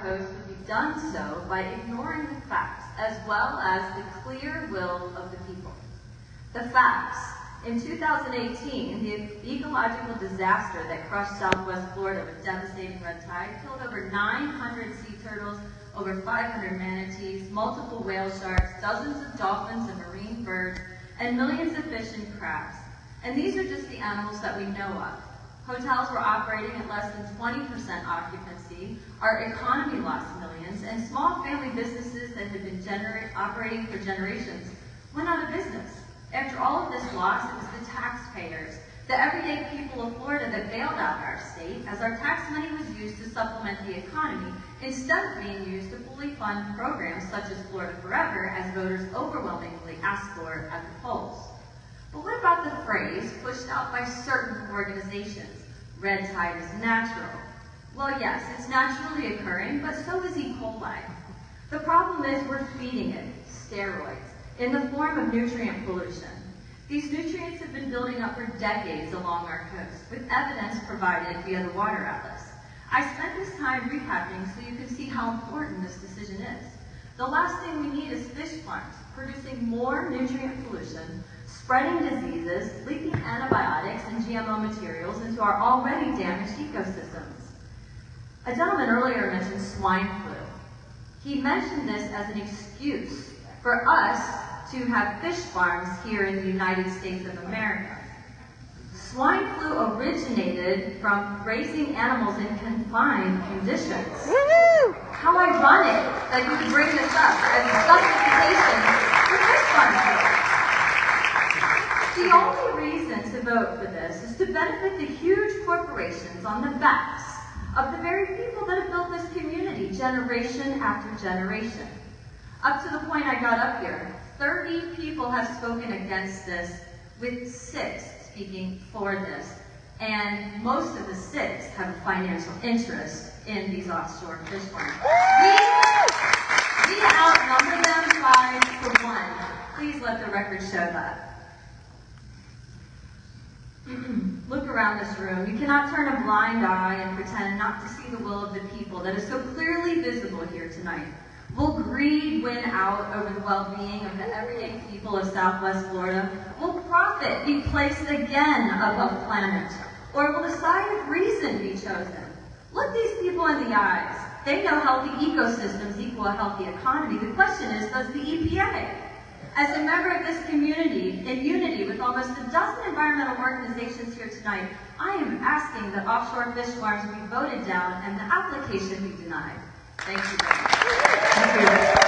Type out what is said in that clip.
coast would be done so by ignoring the facts as well as the clear will of the people. The facts. In 2018, the ecological disaster that crushed southwest Florida with devastating red tide killed over 900 sea turtles, over 500 manatees, multiple whale sharks, dozens of dolphins and marine birds, and millions of fish and crabs. And these are just the animals that we know of. Hotels were operating at less than 20% occupancy, our economy lost millions, and small family businesses that had been operating for generations went out of business. After all of this loss, it was the taxpayers, the everyday people of Florida that bailed out our state, as our tax money was used to supplement the economy instead of being used to fully fund programs such as Florida Forever, as voters overwhelmingly asked for at the polls. But what about the phrase pushed out by certain organizations, red tide is natural? Well, yes, it's naturally occurring, but so is E. coli. The problem is we're feeding it steroids in the form of nutrient pollution. These nutrients have been building up for decades along our coast, with evidence provided via the Water Atlas. I spent this time recapping so you can see how important this decision is. The last thing we need is fish farms producing more nutrient pollution, spreading diseases, leaking antibiotics and GMO materials into our already damaged ecosystems. A gentleman earlier mentioned swine flu. He mentioned this as an excuse for us to have fish farms here in the United States of America. Swine flu originated from raising animals in confined conditions. Woo-hoo! How ironic that you would bring this up as a justification for fish farming. The only reason to vote for this is to benefit the huge corporations on the backs of the very people that have built this community generation after generation. Up to the point I got up here, 30 people have spoken against this, with 6 speaking for this. And most of the 6 have a financial interest in these offshore fish farms. We outnumber them 5 to 1. Please let the record show that. Look around this room. You cannot turn a blind eye and pretend not to see the will of the people that is so clearly visible here tonight. Will greed win out over the well-being of the everyday people of Southwest Florida? Will profit be placed again above planet? Or will the side of reason be chosen? Look these people in the eyes. They know healthy ecosystems equal a healthy economy. The question is, does the EPA? As a member of this community, in unity with almost a dozen environmental organizations here tonight, I am asking that offshore fish farms be voted down and the application be denied. Thank you very much. Thank you.